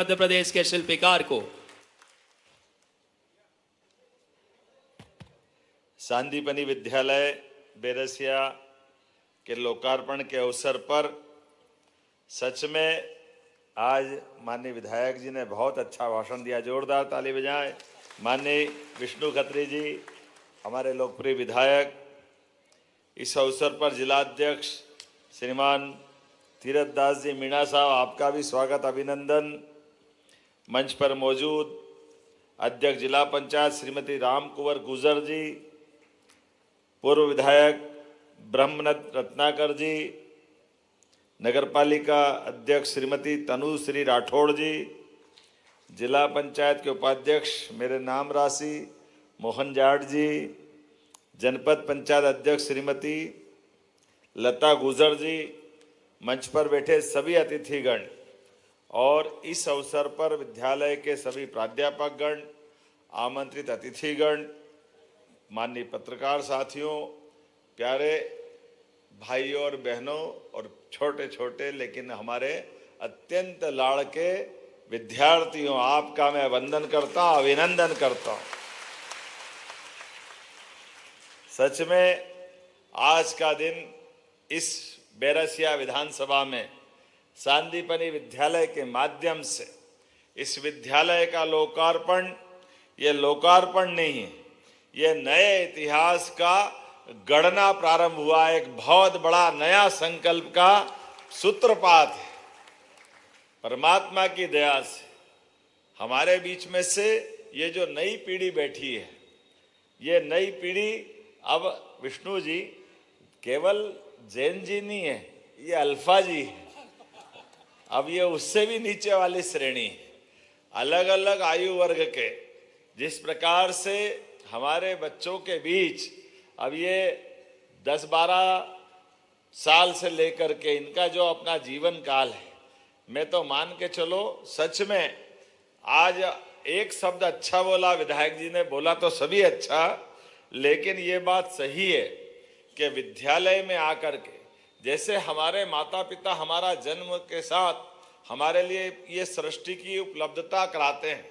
मध्य प्रदेश के शिल्पकार को। सांदीपनि विद्यालय बेरसिया के लोकार्पण के अवसर पर सच में आज माननीय विधायक जी ने बहुत अच्छा भाषण दिया। जोरदार ताली बजाएं। माननीय विष्णु खत्री जी, हमारे लोकप्रिय विधायक, इस अवसर पर जिलाध्यक्ष श्रीमान तीरथ दास जी मीणा साहब, आपका भी स्वागत अभिनंदन। मंच पर मौजूद अध्यक्ष जिला पंचायत श्रीमती राम कुंवर गुजर जी, पूर्व विधायक ब्रह्मनाथ रत्नाकर जी, नगरपालिका अध्यक्ष श्रीमती तनुश्री राठौड़ जी, जिला पंचायत के उपाध्यक्ष मेरे नाम राशि मोहन जाट जी, जनपद पंचायत अध्यक्ष श्रीमती लता गुजर जी, मंच पर बैठे सभी अतिथिगण और इस अवसर पर विद्यालय के सभी प्राध्यापकगण, आमंत्रित अतिथिगण, माननीय पत्रकार साथियों, प्यारे भाइयों और बहनों और छोटे छोटे लेकिन हमारे अत्यंत लाड़के विद्यार्थियों, आपका मैं वंदन करता हूं, अभिनंदन करता हूं। सच में आज का दिन इस बेरसिया विधानसभा में सांदीपनि विद्यालय के माध्यम से इस विद्यालय का लोकार्पण, ये लोकार्पण नहीं है, ये नए इतिहास का गढ़ना प्रारंभ हुआ, एक बहुत बड़ा नया संकल्प का सूत्रपात है। परमात्मा की दया से हमारे बीच में से ये जो नई पीढ़ी बैठी है, ये नई पीढ़ी अब विष्णु जी केवल जैन जी नहीं है, ये अल्फा जी है। अब ये उससे भी नीचे वाली श्रेणी है। अलग अलग आयु वर्ग के जिस प्रकार से हमारे बच्चों के बीच अब ये 10-12 साल से लेकर के इनका जो अपना जीवन काल है, मैं तो मान के चलो सच में आज एक शब्द अच्छा बोला विधायक जी ने, बोला तो सभी अच्छा, लेकिन ये बात सही है कि विद्यालय में आकर के जैसे हमारे माता पिता हमारा जन्म के साथ हमारे लिए ये सृष्टि की उपलब्धता कराते हैं,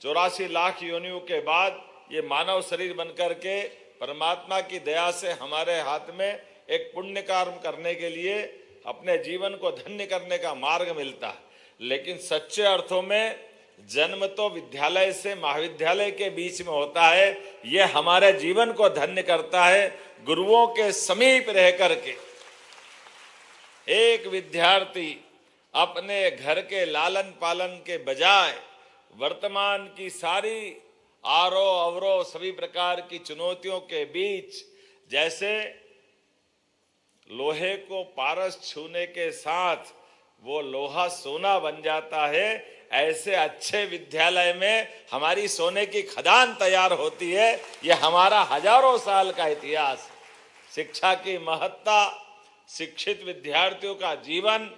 84 लाख योनियों के बाद ये मानव शरीर बनकर के परमात्मा की दया से हमारे हाथ में एक पुण्य कर्म करने के लिए अपने जीवन को धन्य करने का मार्ग मिलता है। लेकिन सच्चे अर्थों में जन्म तो विद्यालय से महाविद्यालय के बीच में होता है। ये हमारे जीवन को धन्य करता है। गुरुओं के समीप रह करके एक विद्यार्थी अपने घर के लालन पालन के बजाय वर्तमान की सारी आरोह अवरोह सभी प्रकार की चुनौतियों के बीच जैसे लोहे को पारस छूने के साथ वो लोहा सोना बन जाता है, ऐसे अच्छे विद्यालय में हमारी सोने की खदान तैयार होती है। ये हमारा हजारों साल का इतिहास। शिक्षा की महत्ता, शिक्षित विद्यार्थियों का जीवन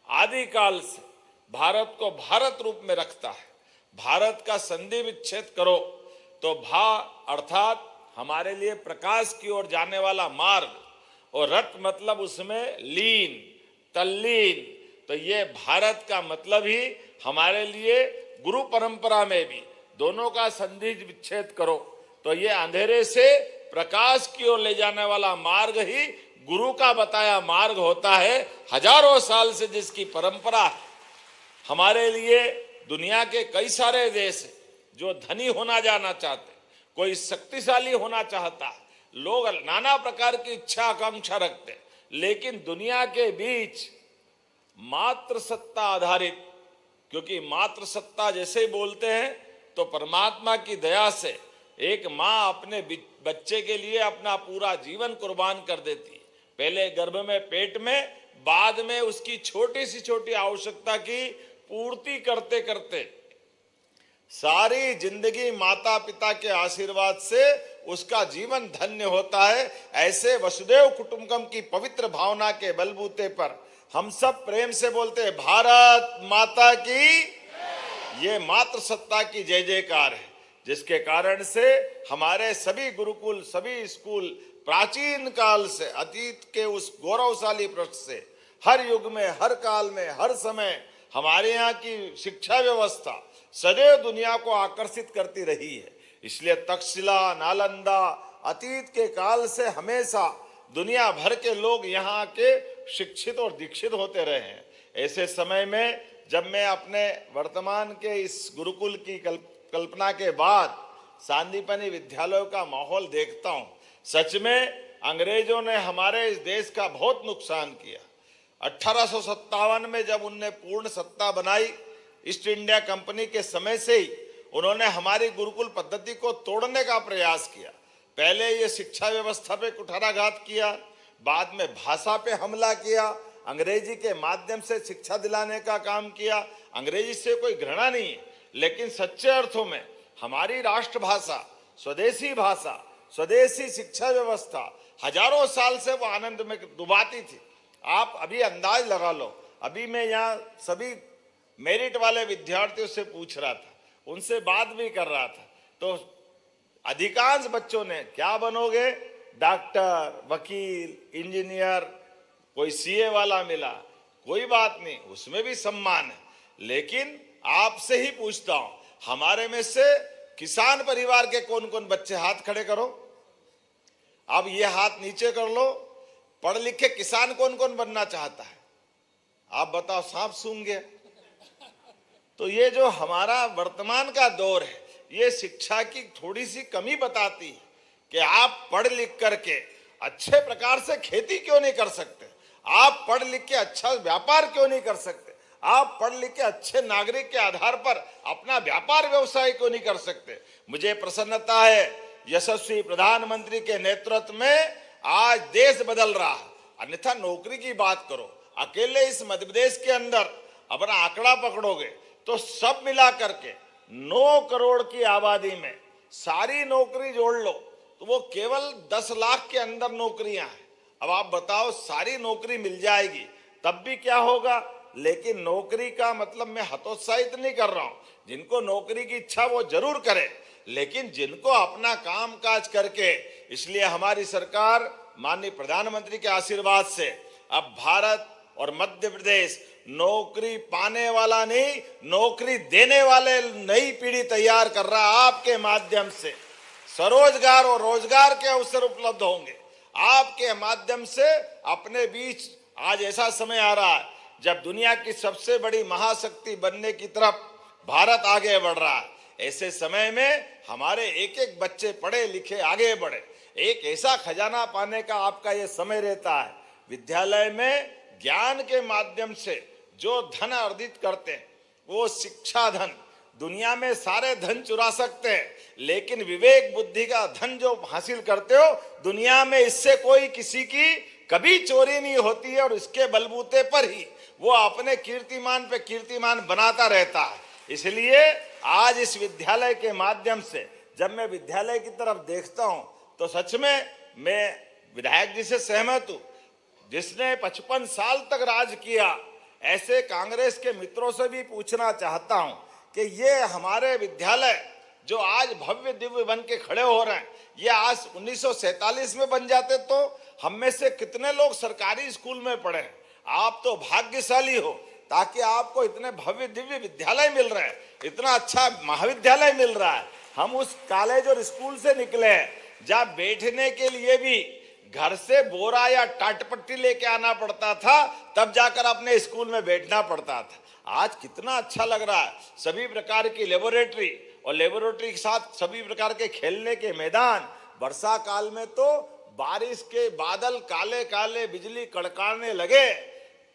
आदिकाल से भारत को भारत रूप में रखता है। भारत का संधि विच्छेद करो तो भा अर्थात हमारे लिए प्रकाश की ओर जाने वाला मार्ग, और रत मतलब उसमें लीन, तल्लीन, तो ये भारत का मतलब ही हमारे लिए गुरु परंपरा में भी दोनों का संधि विच्छेद करो तो ये अंधेरे से प्रकाश की ओर ले जाने वाला मार्ग ही गुरु का बताया मार्ग होता है। हजारों साल से जिसकी परंपरा है। हमारे लिए दुनिया के कई सारे देश जो धनी होना जाना चाहते, कोई शक्तिशाली होना चाहता, लोग नाना प्रकार की इच्छा आकांक्षा रखते, लेकिन दुनिया के बीच मात्र सत्ता आधारित, क्योंकि मात्र सत्ता जैसे ही बोलते हैं तो परमात्मा की दया से एक माँ अपने बच्चे के लिए अपना पूरा जीवन कुर्बान कर देती है। पहले गर्भ में, पेट में, बाद में उसकी छोटी सी छोटी आवश्यकता की पूर्ति करते करते सारी जिंदगी माता पिता के आशीर्वाद से उसका जीवन धन्य होता है। ऐसे वसुदेव कुटुंबकम की पवित्र भावना के बलबूते पर हम सब प्रेम से बोलते हैं भारत माता की। ये मात्र सत्ता की जय जयकार है, जिसके कारण से हमारे सभी गुरुकुल, सभी स्कूल प्राचीन काल से अतीत के उस गौरवशाली पृष्ठ से हर युग में, हर काल में, हर समय हमारे यहाँ की शिक्षा व्यवस्था सदैव दुनिया को आकर्षित करती रही है। इसलिए तक्षशिला, नालंदा अतीत के काल से हमेशा दुनिया भर के लोग यहाँ के शिक्षित और दीक्षित होते रहे हैं। ऐसे समय में जब मैं अपने वर्तमान के इस गुरुकुल की कल्पना के बाद सांदीपनि विद्यालयों का माहौल देखता हूँ, सच में अंग्रेजों ने हमारे इस देश का बहुत नुकसान किया। 1857 में जब उनने पूर्ण सत्ता बनाई, ईस्ट इंडिया कंपनी के समय से ही उन्होंने हमारी गुरुकुल पद्धति को तोड़ने का प्रयास किया। पहले ये शिक्षा व्यवस्था पे कुठाराघात किया, बाद में भाषा पे हमला किया, अंग्रेजी के माध्यम से शिक्षा दिलाने का काम किया। अंग्रेजी से कोई घृणा नहीं है, लेकिन सच्चे अर्थों में हमारी राष्ट्रभाषा, स्वदेशी भाषा, स्वदेशी शिक्षा व्यवस्था हजारों साल से वो आनंद में डुबाती थी। आप अभी अंदाज लगा लो, अभी मैं यहाँ सभी मेरिट वाले विद्यार्थियों से पूछ रहा था, उनसे बात भी कर रहा था, तो अधिकांश बच्चों ने क्या बनोगे, डॉक्टर, वकील, इंजीनियर, कोई सीए वाला मिला, कोई बात नहीं, उसमें भी सम्मान है। लेकिन आपसे ही पूछता हूं, हमारे में से किसान परिवार के कौन कौन बच्चे, हाथ खड़े करो। अब ये हाथ नीचे कर लो, पढ़ लिखे किसान कौन कौन बनना चाहता है? आप बताओ, सांप सूंघ गया। तो ये जो हमारा वर्तमान का दौर है, ये शिक्षा की थोड़ी सी कमी बताती है कि आप पढ़ लिख करके अच्छे प्रकार से खेती क्यों नहीं कर सकते, आप पढ़ लिख के अच्छा व्यापार क्यों नहीं कर सकते, आप पढ़ लिख के अच्छे नागरिक के आधार पर अपना व्यापार व्यवसाय क्यों नहीं कर सकते। मुझे प्रसन्नता है, यशस्वी प्रधानमंत्री के नेतृत्व में आज देश बदल रहा है। अन्यथा नौकरी की बात करो, अकेले इस मध्य प्रदेश के अंदर अपना आंकड़ा पकड़ोगे तो सब मिला करके 9 करोड़ की आबादी में सारी नौकरी जोड़ लो तो वो केवल 10 लाख के अंदर नौकरियां हैं। अब आप बताओ, सारी नौकरी मिल जाएगी तब भी क्या होगा? लेकिन नौकरी का मतलब मैं हतोत्साहित नहीं कर रहा हूं, जिनको नौकरी की इच्छा वो जरूर करे, लेकिन जिनको अपना काम काज करके, इसलिए हमारी सरकार माननीय प्रधानमंत्री के आशीर्वाद से अब भारत और मध्य प्रदेश नौकरी पाने वाला नहीं, नौकरी देने वाले नई पीढ़ी तैयार कर रहा है। आपके माध्यम से स्वरोजगार और रोजगार के अवसर उपलब्ध होंगे। आपके माध्यम से अपने बीच आज ऐसा समय आ रहा है जब दुनिया की सबसे बड़ी महाशक्ति बनने की तरफ भारत आगे बढ़ रहा है। ऐसे समय में हमारे एक एक बच्चे पढ़े लिखे आगे बढ़े, एक ऐसा खजाना पाने का आपका ये समय रहता है। विद्यालय में ज्ञान के माध्यम से जो धन अर्जित करते हैं वो शिक्षा धन, दुनिया में सारे धन चुरा सकते हैं, लेकिन विवेक बुद्धि का धन जो हासिल करते हो दुनिया में, इससे कोई किसी की कभी चोरी नहीं होती है और इसके बलबूते पर ही वो अपने कीर्तिमान पे कीर्तिमान बनाता रहता है। इसलिए आज इस विद्यालय के माध्यम से जब मैं विद्यालय की तरफ देखता हूं तो सच में मैं विधायक जी से सहमत हूं, जिसने 55 साल तक राज किया। ऐसे कांग्रेस के मित्रों से भी पूछना चाहता हूं कि ये हमारे विद्यालय जो आज भव्य दिव्य बन के खड़े हो रहे हैं, ये आज 1947 में बन जाते तो हम में से कितने लोग सरकारी स्कूल में पढ़े हैं। आप तो भाग्यशाली हो ताकि आपको इतने भव्य दिव्य विद्यालय मिल रहे हैं, इतना अच्छा महाविद्यालय मिल रहा है। हम उस कॉलेज और स्कूल से निकले हैं जहाँ बैठने के लिए भी घर से बोरा या टाटपट्टी लेके आना पड़ता था, तब जाकर अपने स्कूल में बैठना पड़ता था। आज कितना अच्छा लग रहा है, सभी प्रकार की लेबोरेटरी और लेबोरेटरी के साथ सभी प्रकार के खेलने के मैदान। वर्षा काल में तो बारिश के बादल काले काले, बिजली कड़काने लगे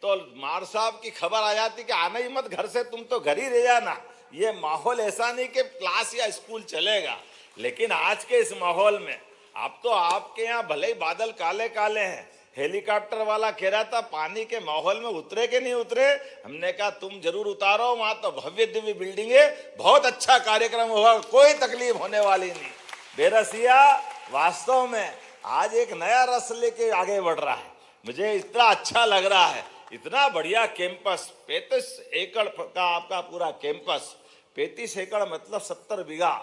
तो मार साहब की खबर आ जाती कि आना ही मत घर से, तुम तो घर ही रह जाना। ये माहौल ऐसा नहीं कि क्लास या स्कूल चलेगा, लेकिन आज के इस माहौल में अब तो आपके यहाँ भले ही बादल काले काले हैं, हेलीकॉप्टर वाला कह रहा था पानी के माहौल में उतरे के नहीं उतरे। हमने कहा तुम जरूर उतारो, वहां तो भव्य दिव्य बिल्डिंग है, बहुत अच्छा कार्यक्रम होगा, कोई तकलीफ होने वाली नहीं। बेरसिया वास्तव में आज एक नया रस लेके आगे बढ़ रहा है। मुझे इतना अच्छा लग रहा है, इतना बढ़िया कैंपस, 35 एकड़ का आपका पूरा कैंपस। 35 एकड़ मतलब 70 बीघा,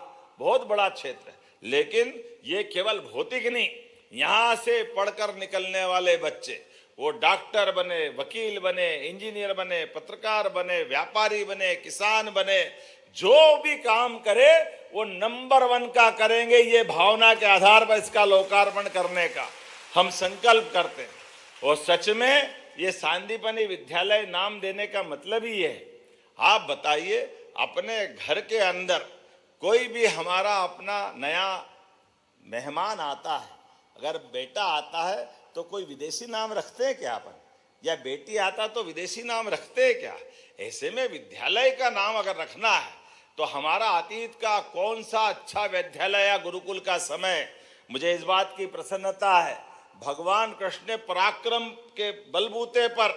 बहुत बड़ा क्षेत्र है। लेकिन ये केवल भौतिक नहीं, यहाँ से पढ़कर निकलने वाले बच्चे वो डॉक्टर बने, वकील बने, इंजीनियर बने, पत्रकार बने, व्यापारी बने, किसान बने, जो भी काम करे वो नंबर 1 का करेंगे। ये भावना के आधार पर इसका लोकार्पण करने का हम संकल्प करते हैं। और सच में ये सांदीपनि विद्यालय नाम देने का मतलब ही है। आप बताइए, अपने घर के अंदर कोई भी हमारा अपना नया मेहमान आता है, अगर बेटा आता है तो कोई विदेशी नाम रखते हैं क्या अपन, या बेटी आता तो विदेशी नाम रखते हैं क्या? ऐसे में विद्यालय का नाम अगर रखना है तो हमारा अतीत का कौन सा अच्छा विद्यालय या गुरुकुल का समय। मुझे इस बात की प्रसन्नता है, भगवान कृष्ण ने पराक्रम के बलबूते पर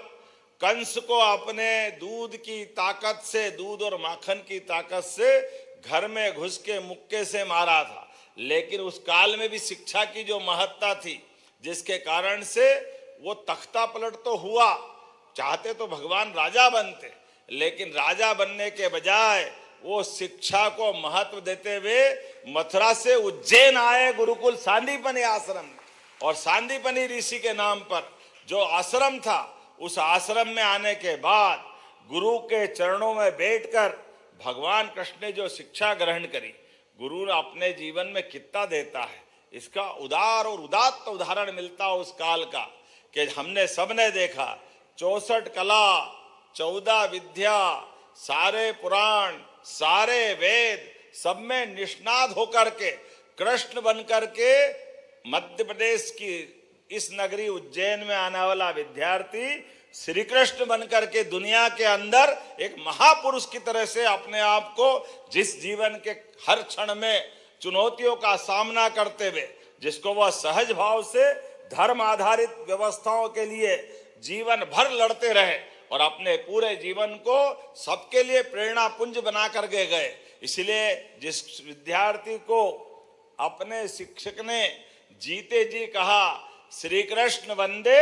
कंस को अपने दूध की ताकत से, दूध और माखन की ताकत से घर में घुस के मुक्के से मारा था। लेकिन उस काल में भी शिक्षा की जो महत्ता थी, जिसके कारण से वो तख्ता पलट तो हुआ, चाहते तो भगवान राजा बनते, लेकिन राजा बनने के बजाय वो शिक्षा को महत्व देते हुए मथुरा से उज्जैन आए गुरुकुल सांदीपनि आश्रम। और सांदीपनि ऋषि के नाम पर जो आश्रम था, उस आश्रम में आने के बाद गुरु के चरणों में बैठकर भगवान कृष्ण ने जो शिक्षा ग्रहण करी, गुरु अपने जीवन में कितना देता है, इसका उदार और उदात्त उदाहरण मिलता उस काल का कि हमने सबने देखा। 64 कला, 14 विद्या, सारे पुराण, सारे वेद, सब में निष्णात होकर के कृष्ण बनकर के मध्य प्रदेश की इस नगरी उज्जैन में आने वाला विद्यार्थी श्री कृष्ण बनकर के दुनिया के अंदर एक महापुरुष की तरह से अपने आप को, जिस जीवन के हर क्षण में चुनौतियों का सामना करते हुए, जिसको वह सहज भाव से धर्म आधारित व्यवस्थाओं के लिए जीवन भर लड़ते रहे और अपने पूरे जीवन को सबके लिए प्रेरणा पुंज बना कर के गए। इसलिए जिस विद्यार्थी को अपने शिक्षक ने जीते जी कहा, श्री कृष्ण वंदे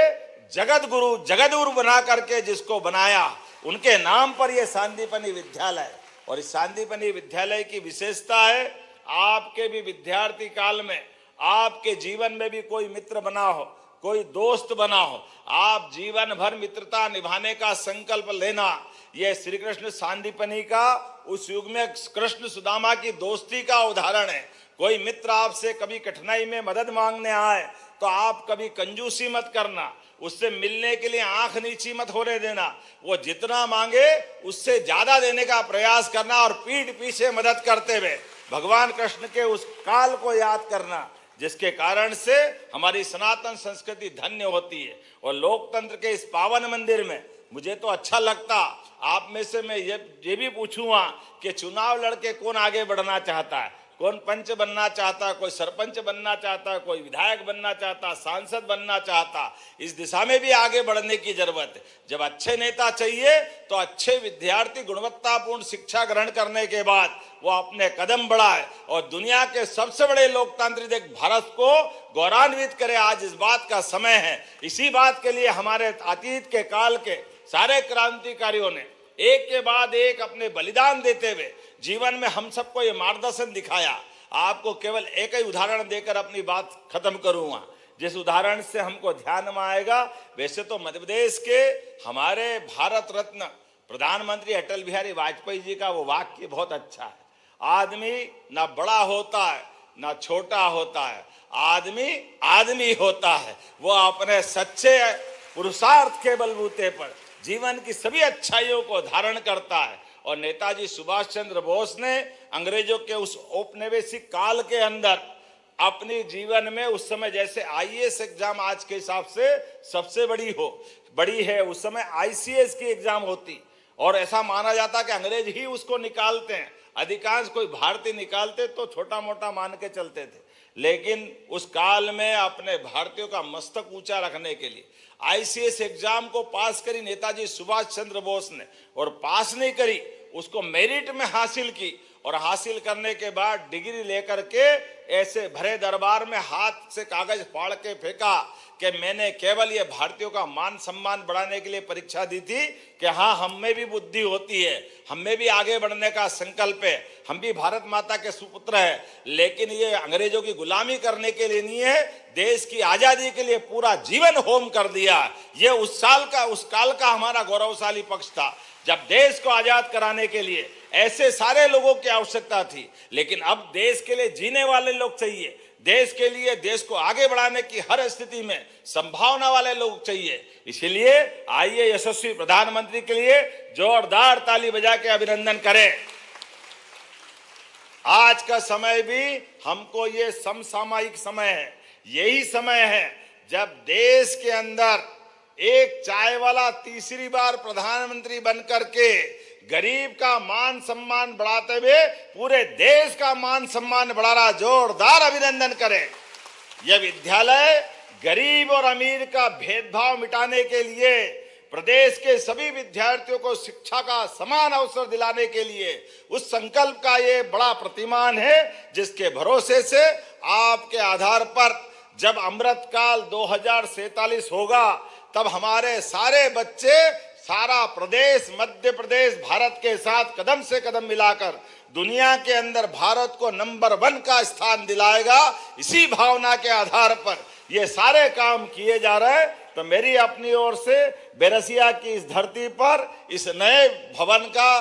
जगत गुरु, जगदगुरु बना करके जिसको बनाया, उनके नाम पर यह सांदीपनि विद्यालय। और इस सांदीपनि विद्यालय की विशेषता है, आपके भी विद्यार्थी काल में, आपके जीवन में भी कोई मित्र बना हो, कोई दोस्त बना हो, आप जीवन भर मित्रता निभाने का संकल्प लेना। यह श्री कृष्ण सांदीपनि का उस युग में कृष्ण सुदामा की दोस्ती का उदाहरण है। कोई मित्र आपसे कभी कठिनाई में मदद मांगने आए तो आप कभी कंजूसी मत करना, उससे मिलने के लिए आंख नीची मत होने देना। वो जितना मांगे उससे ज्यादा देने का प्रयास करना और पीठ पीछे मदद करते हुए भगवान कृष्ण के उस काल को याद करना, जिसके कारण से हमारी सनातन संस्कृति धन्य होती है। और लोकतंत्र के इस पावन मंदिर में मुझे तो अच्छा लगता, आप में से मैं ये भी पूछूंगा कि चुनाव लड़के कौन आगे बढ़ना चाहता है, कौन पंच बनना चाहता है, कोई सरपंच बनना चाहता है, कोई विधायक बनना चाहता, सांसद बनना चाहता। इस दिशा में भी आगे बढ़ने की जरूरत है। जब अच्छे नेता चाहिए तो अच्छे विद्यार्थी गुणवत्तापूर्ण शिक्षा ग्रहण करने के बाद वो अपने कदम बढ़ाए और दुनिया के सबसे बड़े लोकतांत्रिक भारत को गौरवान्वित करे। आज इस बात का समय है। इसी बात के लिए हमारे अतीत के काल के सारे क्रांतिकारियों ने एक के बाद एक अपने बलिदान देते हुए जीवन में हम सबको ये मार्गदर्शन दिखाया। आपको केवल एक ही उदाहरण देकर अपनी बात खत्म करूंगा, जिस उदाहरण से हमको ध्यान में आएगा। वैसे तो मध्य प्रदेश के हमारे भारत रत्न प्रधानमंत्री अटल बिहारी वाजपेयी जी का वो वाक्य बहुत अच्छा है, आदमी ना बड़ा होता है ना छोटा होता है, आदमी आदमी होता है। वो अपने सच्चे पुरुषार्थ के बलबूते पर जीवन की सभी अच्छाइयों को धारण करता है। और नेताजी सुभाष चंद्र बोस ने अंग्रेजों के उस औपनिवेशिक काल के अंदर अपने जीवन में, उस समय जैसे आईएएस एग्जाम आज के हिसाब से सबसे बड़ी है, उस समय आईसीएस की एग्जाम होती और ऐसा माना जाता कि अंग्रेज ही उसको निकालते हैं। अधिकांश कोई भारतीय निकालते तो छोटा मोटा मान के चलते थे, लेकिन उस काल में अपने भारतीयों का मस्तक ऊंचा रखने के लिए आईसीएस एग्जाम को पास करी नेताजी सुभाष चंद्र बोस ने, और पास नहीं करी, उसको मेरिट में हासिल की और हासिल करने के बाद डिग्री लेकर के ऐसे भरे दरबार में हाथ से कागज फाड़ के फेंका कि मैंने केवल ये भारतीयों का मान सम्मान बढ़ाने के लिए परीक्षा दी थी कि हाँ, हम में भी बुद्धि होती है, हम में भी आगे बढ़ने का संकल्प है, हम भी भारत माता के सुपुत्र हैं, लेकिन ये अंग्रेजों की गुलामी करने के लिए नहीं है, देश की आजादी के लिए पूरा जीवन होम कर दिया। ये उस काल का हमारा गौरवशाली पक्ष था जब देश को आजाद कराने के लिए ऐसे सारे लोगों की आवश्यकता थी। लेकिन अब देश के लिए जीने वाले लोग चाहिए, देश के लिए, देश को आगे बढ़ाने की हर स्थिति में संभावना वाले लोग चाहिए। इसलिए आइए यशस्वी प्रधानमंत्री के लिए जोरदार ताली बजा के अभिनंदन करें। आज का समय भी हमको ये समसामयिक समय है, यही समय है जब देश के अंदर एक चाय वाला तीसरी बार प्रधानमंत्री बनकर के गरीब का मान सम्मान बढ़ाते हुए पूरे देश का मान सम्मान बढ़ा रहा। जोरदार अभिनंदन करें। यह विद्यालय गरीब और अमीर का भेदभाव मिटाने के लिए, प्रदेश के सभी विद्यार्थियों को शिक्षा का समान अवसर दिलाने के लिए उस संकल्प का ये बड़ा प्रतिमान है, जिसके भरोसे से आपके आधार पर जब अमृतकाल 2047 होगा तब हमारे सारे बच्चे, सारा प्रदेश, मध्य प्रदेश भारत के साथ कदम से कदम मिलाकर दुनिया के अंदर भारत को नंबर 1 का स्थान दिलाएगा। इसी भावना के आधार पर ये सारे काम किए जा रहे हैं। तो मेरी अपनी ओर से बेरसिया की इस धरती पर इस नए भवन का,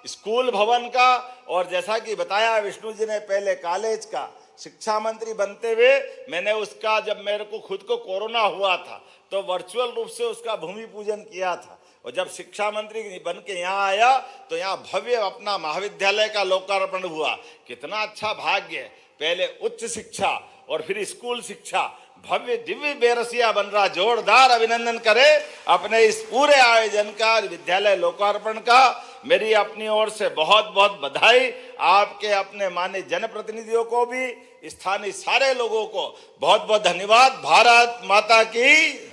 स्कूल भवन का, और जैसा कि बताया विष्णु जी ने पहले कॉलेज का, शिक्षा मंत्री बनते हुए मैंने उसका, जब मेरे को खुद को कोरोना हुआ था तो वर्चुअल रूप से उसका भूमि पूजन किया था, और जब शिक्षा मंत्री बन के यहाँ आया तो यहाँ भव्य अपना महाविद्यालय का लोकार्पण हुआ। कितना अच्छा भाग्य है, पहले उच्च शिक्षा और फिर स्कूल शिक्षा, भव्य दिव्य बेरसिया बन रहा। जोरदार अभिनंदन करें अपने इस पूरे आयोजन का, विद्यालय लोकार्पण का। मेरी अपनी ओर से बहुत बहुत बधाई। आपके अपने माननीय जनप्रतिनिधियों को भी, स्थानीय सारे लोगों को बहुत बहुत धन्यवाद। भारत माता की।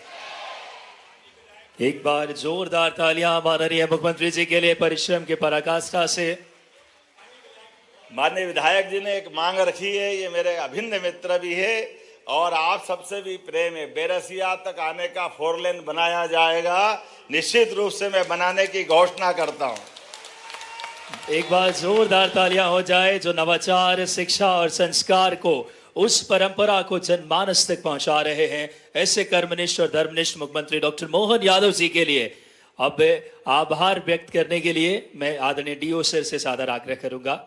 एक बार जोरदार तालियां माननीय मुख्यमंत्री जी के लिए परिश्रम की पराकाष्ठा से। माननीय विधायक जी ने एक मांग रखी है, ये मेरे अभिन्न मित्र भी है और आप सबसे भी प्रेम है। बेरसिया तक आने का 4 लेन बनाया जाएगा, निश्चित रूप से मैं बनाने की घोषणा करता हूं। एक बार जोरदार तालियां हो जाए जो नवाचार, शिक्षा और संस्कार को, उस परंपरा को जनमानस तक पहुंचा रहे हैं, ऐसे कर्मनिष्ठ और धर्मनिष्ठ मुख्यमंत्री डॉक्टर मोहन यादव जी के लिए अब आभार व्यक्त करने के लिए मैं आदरणीय डीओ सर से सादर आग्रह करूंगा।